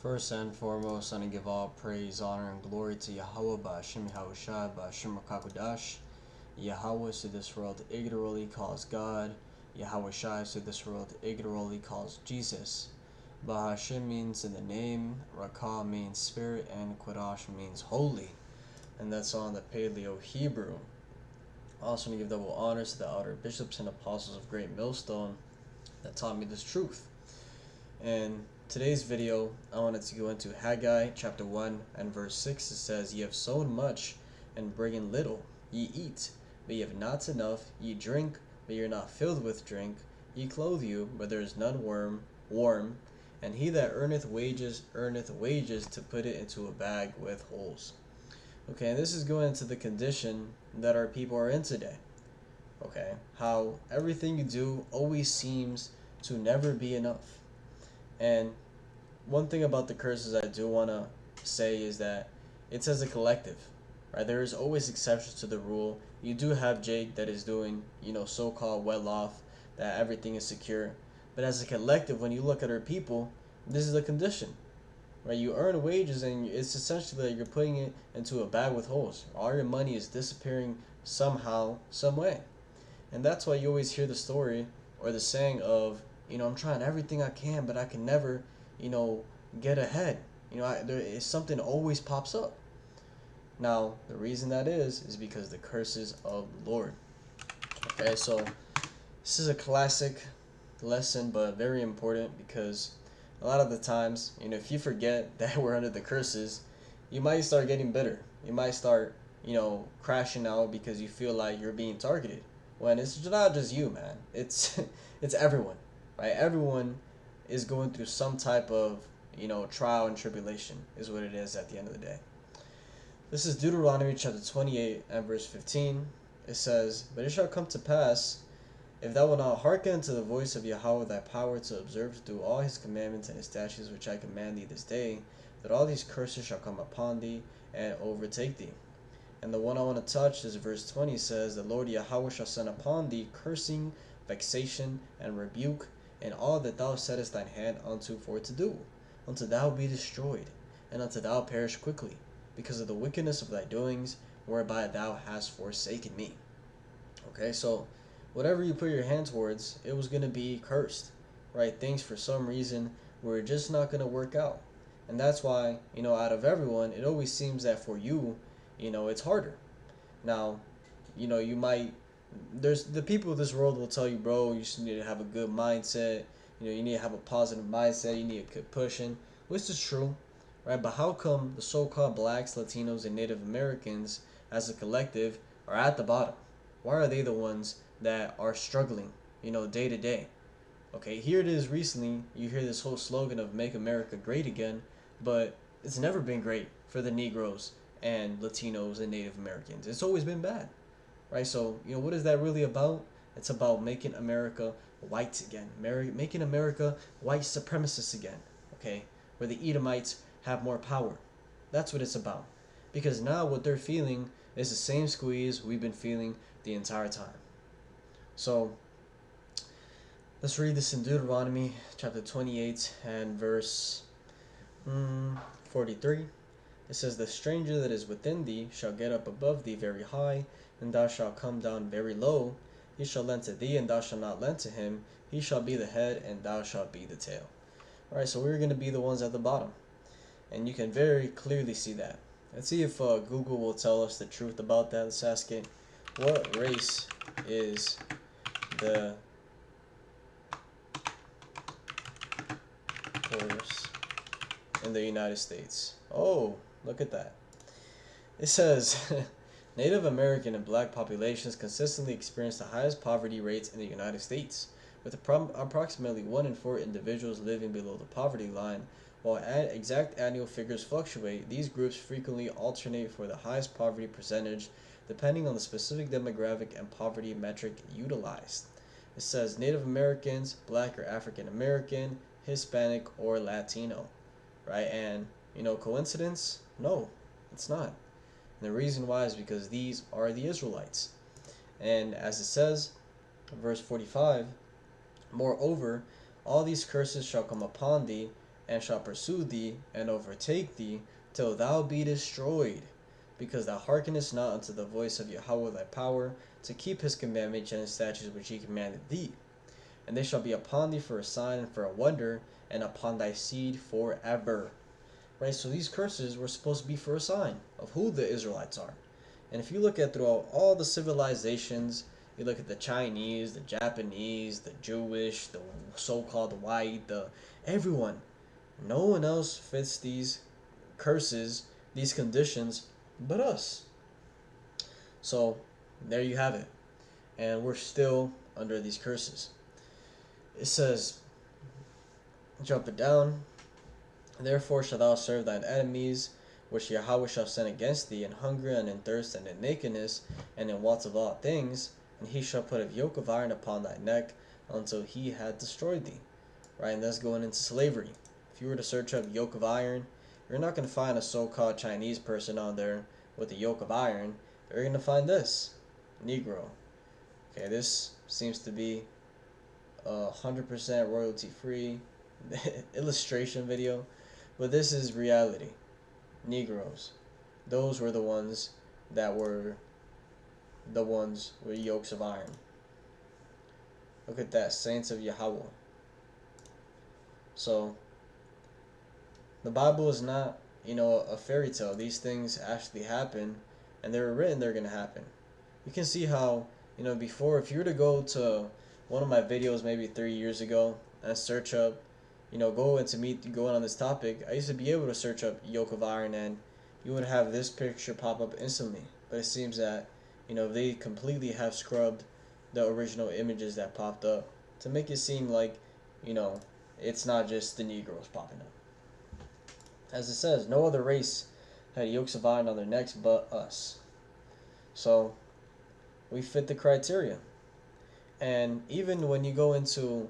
First and foremost, I want to give all praise, honor, and glory to Yahweh, Ba'ashem Yahushai, Ba'ashem Rakakudash. Yahweh to this world ignorantly calls God. Yahweh Shai to this world ignorantly calls Jesus. Ba'ashem means in the name, Rakah means spirit, and Qudash means holy. And that's on the Paleo Hebrew. I also want to give double honors to the outer bishops and apostles of Great Millstone that taught me this truth. And today's video, I wanted to go into Haggai chapter 1 and verse 6. It says, Ye have sown much and bring in little. Ye eat, but ye have not enough. Ye drink, but ye are not filled with drink. Ye clothe you, but there is none warm. And he that earneth wages to put it into a bag with holes. Okay, and this is going into the condition that our people are in today. Okay, how everything you do always seems to never be enough. And one thing about the curses I do want to say is that it's as a collective, right? There is always exceptions to the rule. You do have Jake that is doing, so-called well off, that everything is secure. But as a collective, when you look at our people, this is the condition, right? You earn wages and it's essentially like you're putting it into a bag with holes. All your money is disappearing somehow, some way. And that's why you always hear the story or the saying of, I'm trying everything I can, but I can never, get ahead. Something always pops up. Now, the reason that is because the curses of the Lord. Okay, so this is a classic lesson, but very important because a lot of the times, if you forget that we're under the curses, you might start getting bitter. You might start, crashing out because you feel like you're being targeted. When it's not just you, man. It's everyone. Right? Everyone is going through some type of, trial and tribulation is what it is at the end of the day. This is Deuteronomy chapter 28 and verse 15. It says, But it shall come to pass, if thou wilt not hearken to the voice of Yahweh thy power to observe to do all his commandments and his statutes which I command thee this day, that all these curses shall come upon thee and overtake thee. And the one I want to touch is verse 20 says, The Lord Yahweh shall send upon thee cursing, vexation, and rebuke, and all that thou settest thine hand unto for to do, until thou be destroyed, and until thou perish quickly, because of the wickedness of thy doings, whereby thou hast forsaken me. Okay, so whatever you put your hand towards, it was going to be cursed, right? Things for some reason were just not going to work out. And that's why, out of everyone, it always seems that for you, it's harder. Now, there's the people of this world will tell you, bro, you just need to have a good mindset. You need to have a positive mindset. You need to keep pushing, which is true, right? But how come the so-called blacks, Latinos, and Native Americans, as a collective, are at the bottom? Why are they the ones that are struggling, day to day? Okay, here it is recently, you hear this whole slogan of Make America Great Again, but it's never been great for the Negroes and Latinos and Native Americans. It's always been bad, right? So, what is that really about? It's about making America white again, making America white supremacists again, okay? Where the Edomites have more power. That's what it's about. Because now what they're feeling is the same squeeze we've been feeling the entire time. So, let's read this in Deuteronomy chapter 28 and verse 43. It says, The stranger that is within thee shall get up above thee very high, and thou shalt come down very low. He shall lend to thee, and thou shalt not lend to him. He shall be the head, and thou shalt be the tail. Alright, so we're going to be the ones at the bottom. And you can very clearly see that. Let's see if Google will tell us the truth about that. Let's ask it, what race is the poorest in the United States? Oh, look at that. It says, Native American and black populations consistently experience the highest poverty rates in the United States, with approximately 1 in 4 individuals living below the poverty line. While exact annual figures fluctuate, these groups frequently alternate for the highest poverty percentage depending on the specific demographic and poverty metric utilized. It says Native Americans, black or African American, Hispanic, or Latino, right? And, coincidence? No, it's not. And the reason why is because these are the Israelites. And as it says, verse 45, Moreover, all these curses shall come upon thee, and shall pursue thee, and overtake thee, till thou be destroyed, because thou hearkenest not unto the voice of Yahweh thy power, to keep his commandments and his statutes which he commanded thee. And they shall be upon thee for a sign and for a wonder, and upon thy seed forever. Right? So these curses were supposed to be for a sign of who the Israelites are. And if you look at throughout all the civilizations, you look at the Chinese, the Japanese, the Jewish, the so-called white, the everyone, no one else fits these curses, these conditions, but us. So there you have it. And we're still under these curses. It says, jump it down. Therefore shalt thou serve thine enemies, which Yahweh shall send against thee, in hunger and in thirst and in nakedness and in want of all things, and he shall put a yoke of iron upon thy neck until he had destroyed thee. Right, and that's going into slavery. If you were to search up yoke of iron, you're not going to find a so-called Chinese person on there with a yoke of iron. You're going to find this, Negro. Okay, this seems to be 100% royalty free illustration video, but this is reality. Negroes, those were the ones that were the ones with yokes of iron. Look at that, saints of Yahweh. So the Bible is not, a fairy tale. These things actually happen, and they were written, they're going to happen. You can see how, before, if you were to go to one of my videos maybe 3 years ago and search up, going on this topic, I used to be able to search up yoke of iron, and you would have this picture pop up instantly. But it seems that, they completely have scrubbed the original images that popped up to make it seem like, it's not just the Negroes popping up. As it says, no other race had yokes of iron on their necks but us. So we fit the criteria. And even when you go into,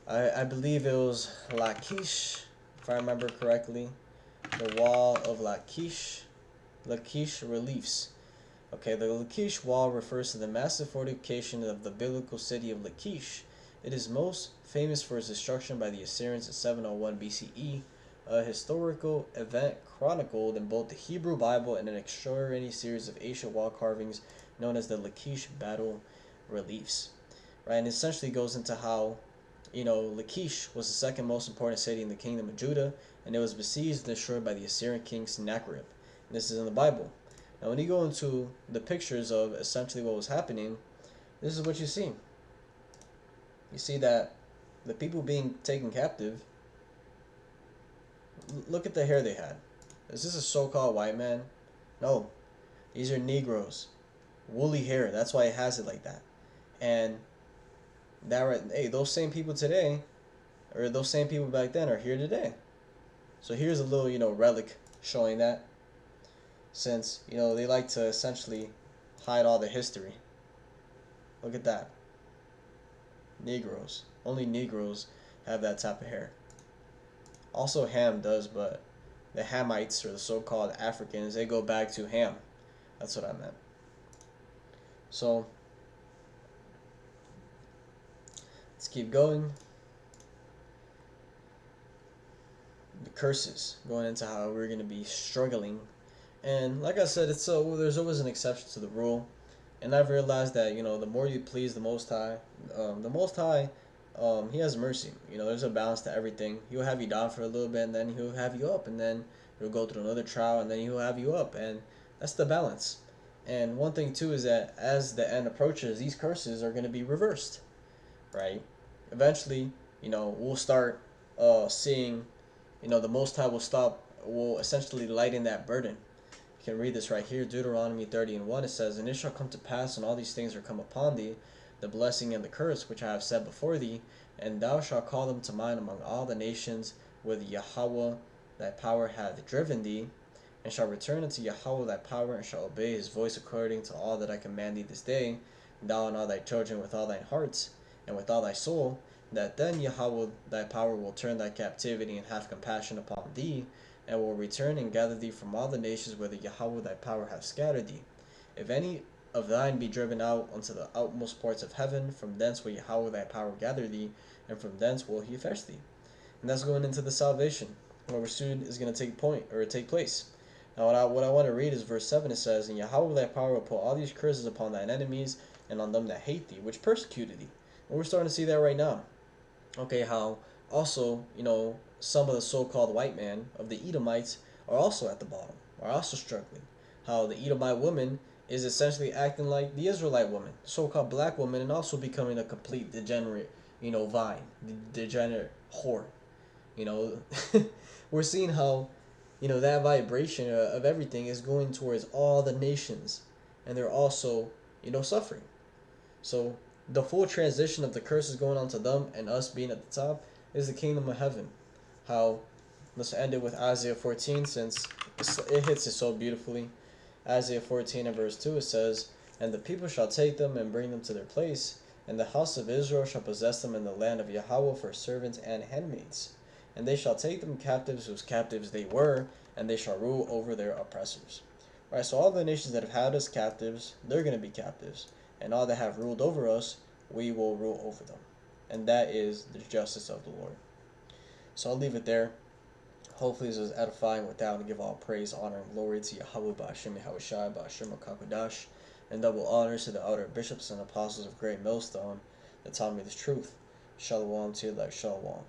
I believe it was Lachish, if I remember correctly, the wall of Lachish reliefs. Okay, the Lachish wall refers to the massive fortification of the biblical city of Lachish. It is most famous for its destruction by the Assyrians in 701 BCE, a historical event chronicled in both the Hebrew Bible and an extraordinary series of ancient wall carvings known as the Lachish battle reliefs. Right, and it essentially goes into how, Lachish was the second most important city in the kingdom of Judah, and it was besieged and destroyed by the Assyrian king Sennacherib. And this is in the Bible. Now, when you go into the pictures of essentially what was happening, this is what you see. You see that the people being taken captive, look at the hair they had. Is this a so-called white man? No. These are Negroes. Woolly hair. That's why it has it like that. And those same people today, or those same people back then, are here today. So here's a little, relic showing that. Since, they like to essentially hide all the history. Look at that. Negroes. Only Negroes have that type of hair. Also Ham does, but the Hamites, or the so-called Africans, they go back to Ham. That's what I meant. So let's keep going. The curses, going into how we're going to be struggling. And like I said, there's always an exception to the rule. And I've realized that, the more you please the Most High, He has mercy. There's a balance to everything. He'll have you down for a little bit, and then He'll have you up, and then you'll go through another trial, and then He'll have you up, and that's the balance. And one thing too is that as the end approaches, these curses are going to be reversed, right? Eventually, we'll start seeing, the Most High will essentially lighten that burden. You can read this right here, Deuteronomy 30:1. It says, "And it shall come to pass, when all these things are come upon thee, the blessing and the curse which I have set before thee, and thou shalt call them to mind among all the nations where Yahweh thy power hath driven thee, and shall return unto Yahweh thy power, and shall obey his voice according to all that I command thee this day, thou and all thy children with all thine heart, and with all thy soul, that then Yahweh thy power will turn thy captivity and have compassion upon thee, and will return and gather thee from all the nations whither Yahweh thy power hath scattered thee. If any of thine be driven out unto the outmost parts of heaven, from thence will Yahweh thy power gather thee, and from thence will he fetch thee. And that's going into the salvation, where soon is going to take place. Now, what I want to read is verse 7. It says, "And Yahweh thy power will put all these curses upon thine enemies and on them that hate thee, which persecuted thee." And we're starting to see that right now. Okay, how also, some of the so-called white man of the Edomites are also at the bottom, are also struggling. How the Edomite woman is essentially acting like the Israelite woman, so-called black woman, and also becoming a complete degenerate, vine, degenerate whore. You know, we're seeing how, that vibration of everything is going towards all the nations, and they're also, suffering. So the full transition of the curses going on to them and us being at the top is the kingdom of heaven. How, let's end it with Isaiah 14, since it hits it so beautifully. Isaiah 14 and verse 2, it says, "And the people shall take them and bring them to their place, and the house of Israel shall possess them in the land of Yahweh for servants and handmaids. And they shall take them captives whose captives they were, and they shall rule over their oppressors." Right, so all the nations that have had us captives, they're going to be captives. And all that have ruled over us, we will rule over them. And that is the justice of the Lord. So I'll leave it there. Hopefully this was edifying. With that, I want to give all praise, honor, and glory to Yahweh Ba'ashem Yahushai Ba'ashem HaKakodash, and double honors to the elder bishops and apostles of Great Millstone that taught me this truth. Shalom to you, like Shalom.